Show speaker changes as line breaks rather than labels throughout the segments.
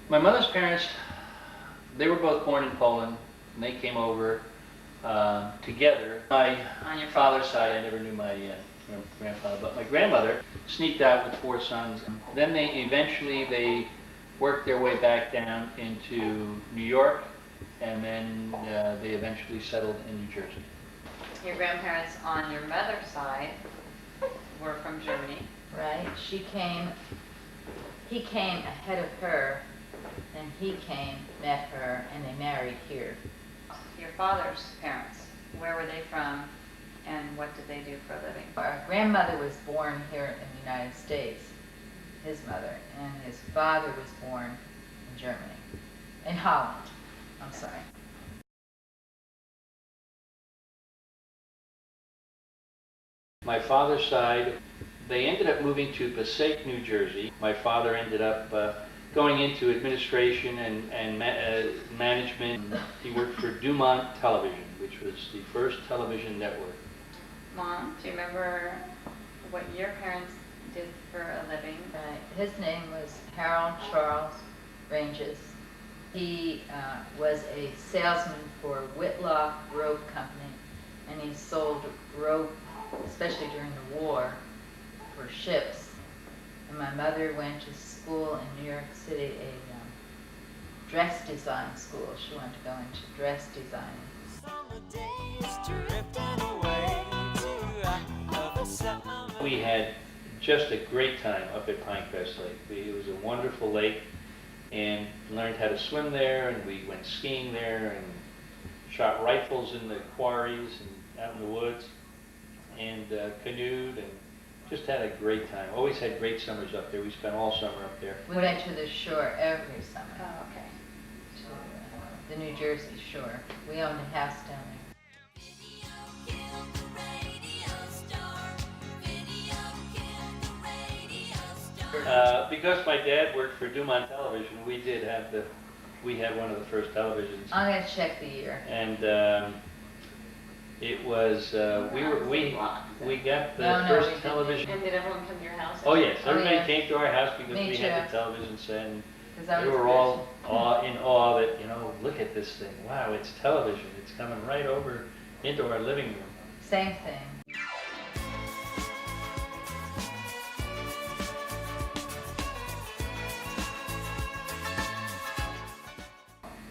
My mother's parents, they were both born in Poland, and they came over together. On your father's side, I never knew my grandfather, but my grandmother sneaked out with 4 sons. Then they worked their way back down into New York, and then they eventually settled in New Jersey.
Your grandparents on your mother's side were from Germany.
Right, he came ahead of her, then he came, met her, and they married here.
Your father's parents, where were they from and what did they do for a living?
Our grandmother was born here in the United States, his mother, and his father was born in Germany, in Holland, I'm sorry.
My father's side, they ended up moving to Passaic, New Jersey. My father ended up going into administration and management. He worked for Dumont Television, which was the first television network.
Mom, do you remember what your parents did for a living?
His name was Harold Charles Ranges. He was a salesman for Whitlock Rope Company, and he sold rope, especially during the war, for ships. And my mother went to school in New York City, a dress design school. She wanted to go into dress design.
We had just a great time up at Pinecrest Lake. It was a wonderful lake, and learned how to swim there, and we went skiing there, and shot rifles in the quarries and out in the woods, and canoed, and just had a great time. Always had great summers up there. We spent all summer up there.
We went to the shore every summer.
Oh, okay.
To the New Jersey shore. We owned a house down there.
Because my dad worked for Dumont Television, we had one of the first televisions.
I'm gonna check the year.
And it was we got the first television.
And did everyone come to your house?
Oh yes,
Oh,
everybody
yes.
came to our house because
Me
we
too.
had the television set, and
'Cause I
we
was
were
a
all
virgin.
in awe that, look at this thing. Wow, it's television. It's coming right over into our living room.
Same thing.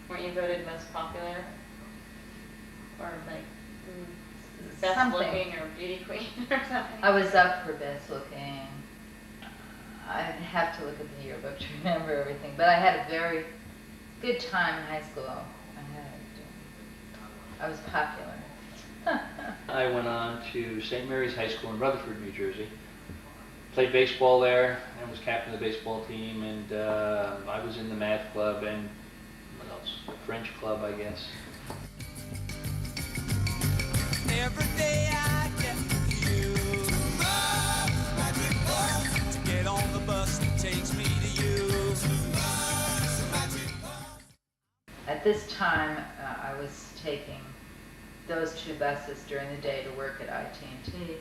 Weren't you voted most popular? Or like best
Something.
looking or beauty queen or something?
I was up for best looking. I'd have to look at the yearbook to remember everything, but I had a very good time in high school. I was popular.
I went on to St. Mary's High School in Rutherford, New Jersey. Played baseball there, and was captain of the baseball team, and I was in the math club, and what else? French club, I guess.
Every day I get you to get on the bus that takes me to you.
At this time, I was taking those 2 buses during the day to work at IT&T.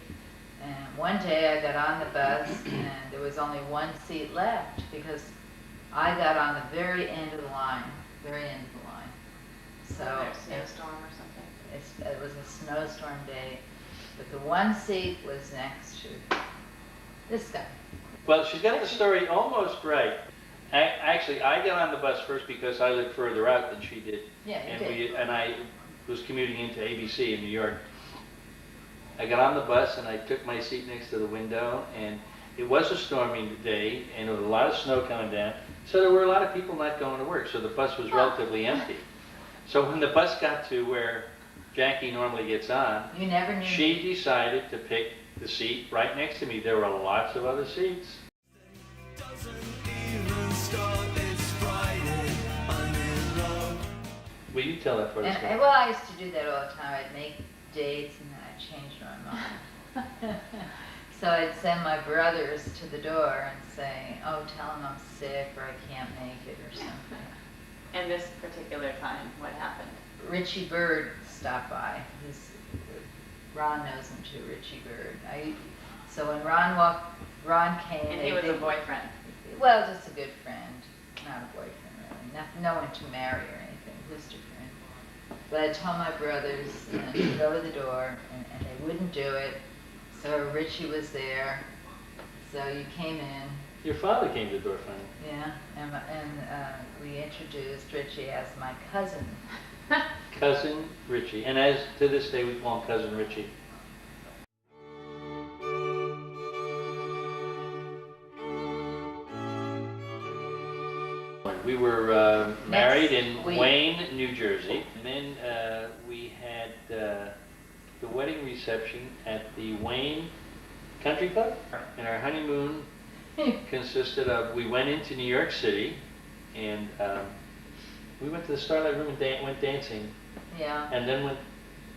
And one day I got on the bus and there was only 1 seat left because I got on the very end of the line, very end of the line. So
Snowstorm or something?
it was a snowstorm day, but the 1 seat was next to this guy.
Well, she's got the story almost right. Actually, I got on the bus first because I lived further out than she did.
Yeah, you
and
did.
and I was commuting into ABC in New York. I got on the bus and I took my seat next to the window, and it was a stormy day, and there was a lot of snow coming down, so there were a lot of people not going to work, so the bus was relatively empty. So when the bus got to where Jackie normally gets on,
You never knew.
she decided to pick the seat right next to me. There were lots of other seats. Will you tell that for us?
And, well, I used to do that all the time. I'd make dates and then I'd change my mind. So I'd send my brothers to the door and say, oh, tell them I'm sick or I can't make it or something.
And this particular time, what happened?
Richie Bird stopped by. Ron knows him too, Richie Bird. So when Ron came.
And he was a boyfriend.
Well, just a good friend, not a boyfriend really. no one to marry or anything, just a friend. But I told my brothers to go to the door, and they wouldn't do it. So Richie was there. So you came in,
Your father came to the door finally.
yeah, and we introduced Richie as my cousin.
Cousin Richie. And as to this day, we call him Cousin Richie. We were married in
week.
Wayne, New Jersey. And then we had the wedding reception at the Wayne Country Club. And our honeymoon consisted of, we went into New York City and we went to the Starlight Room and went dancing.
Yeah.
And then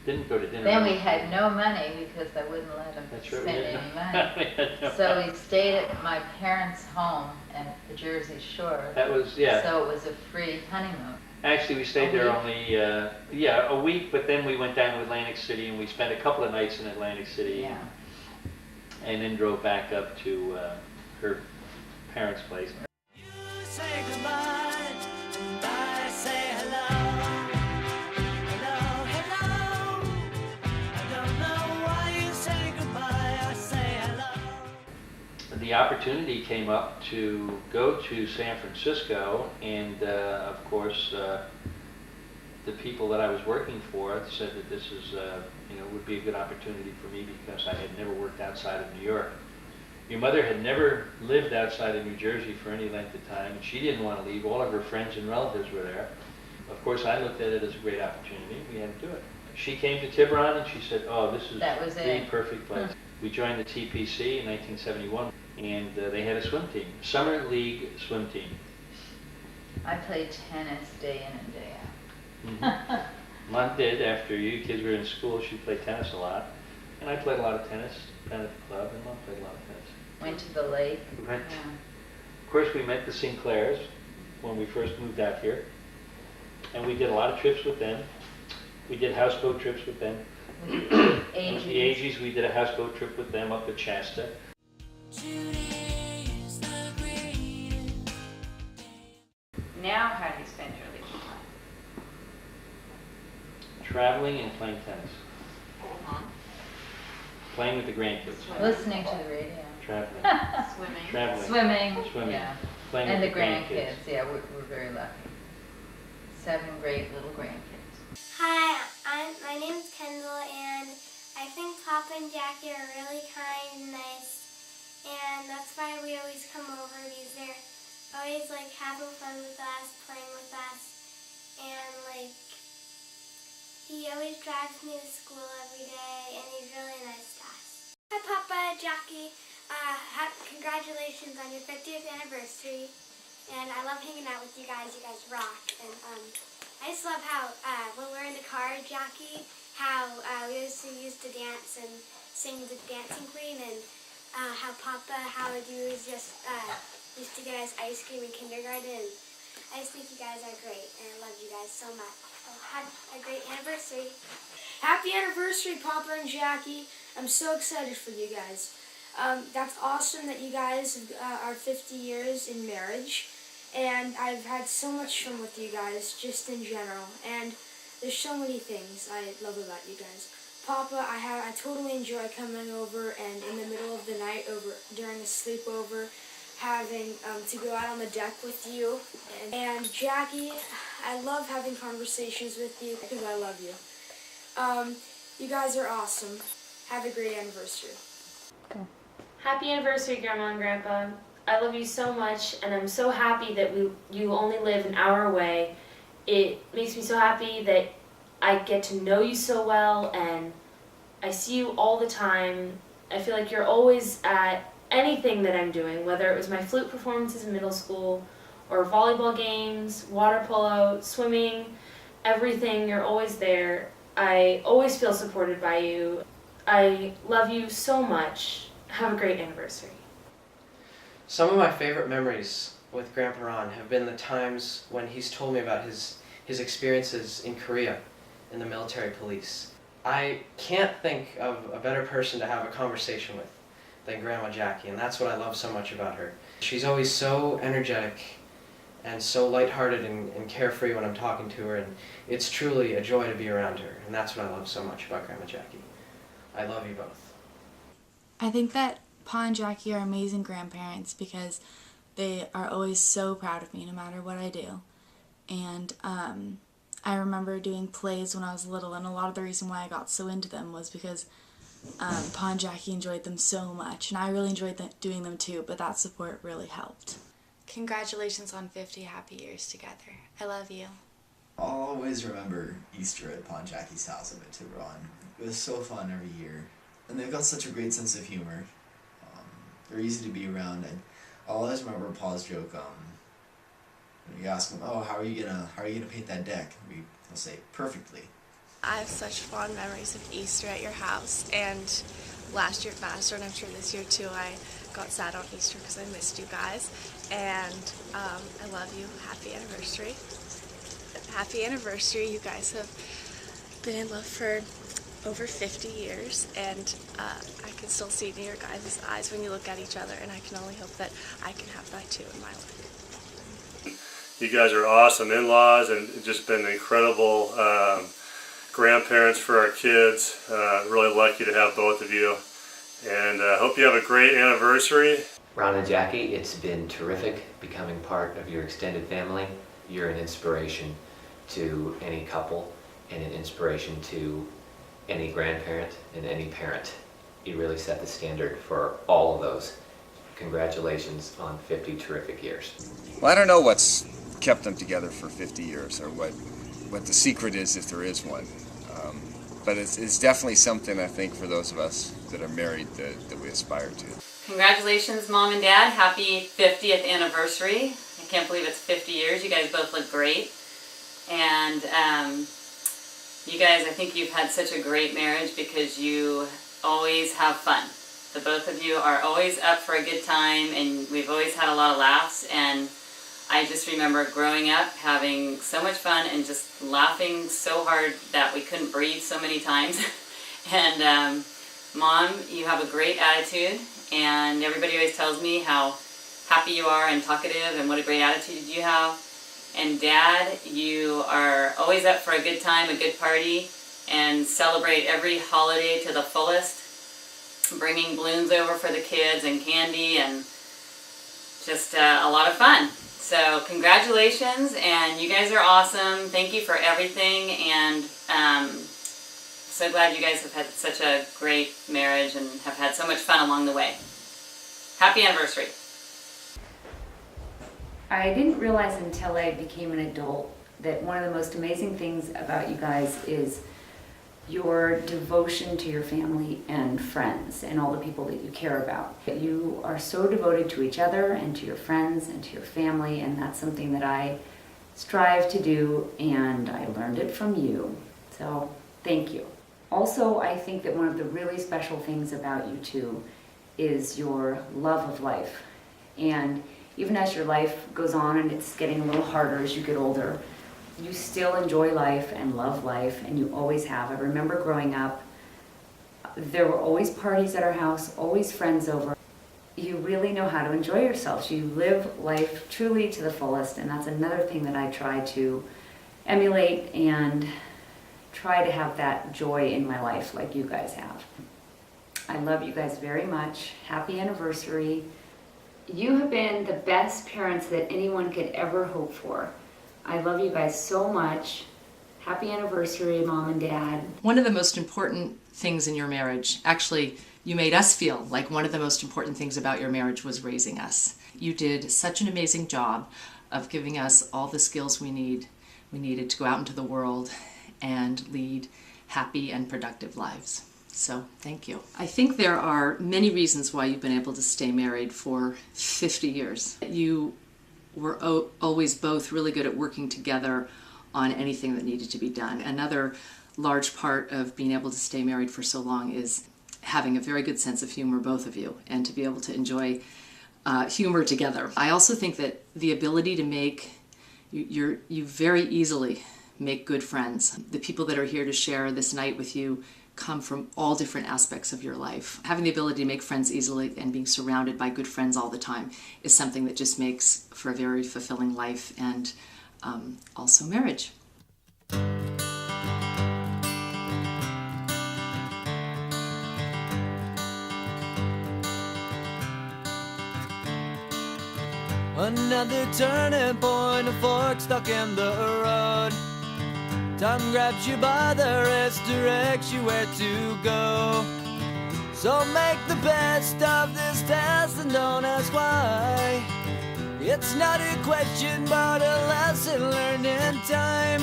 didn't go to dinner.
Then we had no money because I wouldn't let him
That's right,
spend
we had
any
no-
money.
we had no
So
money.
we stayed at my parents' home at the Jersey Shore.
That was, yeah.
So it was a free honeymoon.
Actually, we stayed
A
there
week?
only, a week, but then we went down to Atlantic City and we spent a couple of nights in Atlantic City.
Yeah.
And then drove back up to her parents' place.
You say goodbye, and I say hello. Hello, hello. I don't know why you say goodbye, I say hello.
The opportunity came up to go to San Francisco, and of course, the people that I was working for said that this is, would be a good opportunity for me because I had never worked outside of New York. Your mother had never lived outside of New Jersey for any length of time, and she didn't want to leave. All of her friends and relatives were there. Of course, I looked at it as a great opportunity. We had to do it. She came to Tiburon and she said, "Oh, this is
That was
the
it.
perfect place." We joined the TPC in 1971, and they had a swim team, summer league swim team.
I played tennis day in and day out.
Mom did. After you kids were in school, she played tennis a lot, and I played a lot of tennis down at the club, and Mom played a lot of tennis.
Went to the lake.
We went-
Yeah.
Of course, we met the Sinclairs when we first moved out here, and we did a lot of trips with them. We did houseboat trips with them.
With the
With
AGs.
the Ages, we did a houseboat trip with them up to Shasta.
Today is the greatest day.
Now, how do you spend your leisure time?
Traveling and playing tennis. Playing with the grandkids.
Listening to the radio.
Traveling.
Swimming.
Traveling.
Swimming. Yeah.
Playing
And the
with the
grandkids. Yeah, we're very lucky. 7 great little grandkids.
Hi, my name's Kendall, and I think Papa and Jackie are really kind and nice, and that's why we always come over because they're always like having fun with us, playing with us, and like he always drives me to school every day, and he's really nice to us. Hi, Papa, Jackie. Congratulations on your 50th anniversary, and I love hanging out with you guys. You guys rock, and I just love how when we're in the car, Jackie, how we used to dance and sing the Dancing Queen, and how Papa, how you was just used to get us ice cream in kindergarten. And I just think you guys are great, and I love you guys so much. So have a great anniversary.
Happy anniversary, Papa and Jackie. I'm so excited for you guys. That's awesome that you guys are 50 years in marriage. And I've had so much fun with you guys, just in general. And there's so many things I love about you guys. Papa, I totally enjoy coming over and in the middle of the night, during a sleepover, having to go out on the deck with you. And Jackie, I love having conversations with you because I love you. You guys are awesome. Have a great anniversary.
Happy anniversary, Grandma and Grandpa. I love you so much, and I'm so happy that you only live an hour away. It makes me so happy that I get to know you so well, and I see you all the time. I feel like you're always at anything that I'm doing, whether it was my flute performances in middle school, or volleyball games, water polo, swimming, everything, you're always there. I always feel supported by you. I love you so much. Have a great anniversary.
Some of my favorite memories with Grandpa Ron have been the times when he's told me about his experiences in Korea in the military police. I can't think of a better person to have a conversation with than Grandma Jackie, and that's what I love so much about her. She's always so energetic and so lighthearted and carefree when I'm talking to her, and it's truly a joy to be around her, and that's what I love so much about Grandma Jackie. I love you both.
I think that Pa and Jackie are amazing grandparents because they are always so proud of me no matter what I do. And I remember doing plays when I was little, and a lot of the reason why I got so into them was because Pa and Jackie enjoyed them so much, and I really enjoyed doing them too, but that support really helped. Congratulations on 50 happy years together. I love you.
I'll always remember Easter at Pa and Jackie's house at Tiburon. It was so fun every year, and they've got such a great sense of humor. They're easy to be around, and I'll always remember Pa's joke. When you ask him, "Oh, how are you gonna paint that deck?" He'll say, "Perfectly."
I have such fond memories of Easter at your house, and last year at Master, and I'm sure this year too, I got sad on Easter because I missed you guys, and I love you. Happy anniversary. Happy anniversary. You guys have been in love for over 50 years, and I can still see it in your guys' eyes when you look at each other, and I can only hope that I can have that too in my life.
You guys are awesome in-laws and just been incredible grandparents for our kids. Really lucky to have both of you, and hope you have a great anniversary.
Ron and Jackie, it's been terrific becoming part of your extended family. You're an inspiration to any couple and an inspiration to any grandparent and any parent. You really set the standard for all of those. Congratulations on 50 terrific years.
Well, I don't know what's kept them together for 50 years or what the secret is, if there is one. But it's definitely something, I think, for those of us that are married that we aspire to.
Congratulations, Mom and Dad. Happy 50th anniversary. I can't believe it's 50 years. You guys both look great. And you guys, I think you've had such a great marriage because you always have fun. The both of you are always up for a good time, and we've always had a lot of laughs. And I just remember growing up having so much fun and just laughing so hard that we couldn't breathe so many times. And Mom, you have a great attitude, and everybody always tells me how happy you are and talkative and what a great attitude you have. And Dad, you are always up for a good time, a good party, and celebrate every holiday to the fullest, bringing balloons over for the kids and candy and just a lot of fun. So congratulations, and you guys are awesome. Thank you for everything, and so glad you guys have had such a great marriage and have had so much fun along the way. Happy anniversary.
I didn't realize until I became an adult that one of the most amazing things about you guys is your devotion to your family and friends and all the people that you care about. You are so devoted to each other and to your friends and to your family, and that's something that I strive to do, and I learned it from you. So thank you. Also, I think that one of the really special things about you two is your love of life. And even as your life goes on and it's getting a little harder as you get older, you still enjoy life and love life, and you always have. I remember growing up, there were always parties at our house, always friends over. You really know how to enjoy yourselves. You live life truly to the fullest, and that's another thing that I try to emulate and try to have that joy in my life like you guys have. I love you guys very much. Happy anniversary. You have been the best parents that anyone could ever hope for. I love you guys so much. Happy anniversary, Mom and Dad.
One of the most important things in your marriage, actually, you made us feel like one of the most important things about your marriage was raising us. You did such an amazing job of giving us all the skills we needed to go out into the world and lead happy and productive lives. So thank you. I think there are many reasons why you've been able to stay married for 50 years. You were always both really good at working together on anything that needed to be done. Another large part of being able to stay married for so long is having a very good sense of humor, both of you, and to be able to enjoy humor together. I also think that the ability to you very easily make good friends. The people that are here to share this night with you come from all different aspects of your life. Having the ability to make friends easily and being surrounded by good friends all the time is something that just makes for a very fulfilling life and also marriage.
Another turning point, a fork stuck in the road. Time grabs you by the wrist, directs you where to go. So make the best of this test and don't ask why. It's not a question but a lesson learned in time.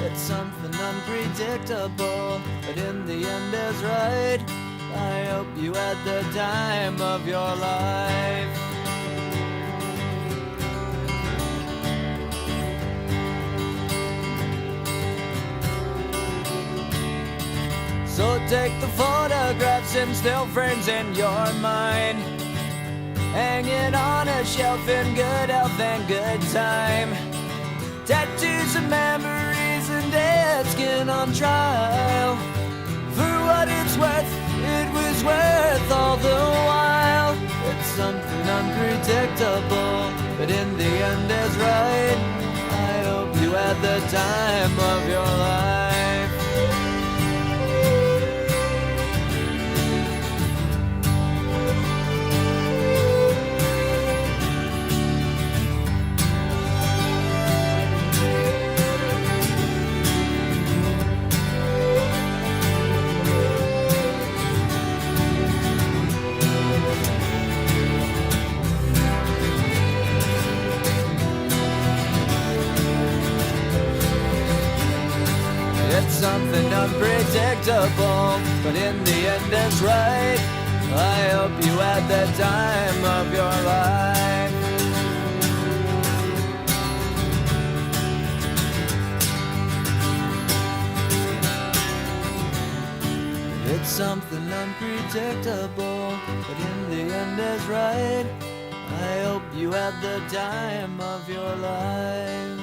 It's something unpredictable, but in the end is right. I hope you had the time of your life. So take the photographs and still frames in your mind, hanging on a shelf in good health and good time. Tattoos of memories and dead skin on trial. For what it's worth, it was worth all the while. It's something unpredictable, but in the end is right. I hope you had the time of your life. It's something unpredictable, but in the end it's right. I hope you had the time of your life. It's something unpredictable, but in the end is right. I hope you had the time of your life.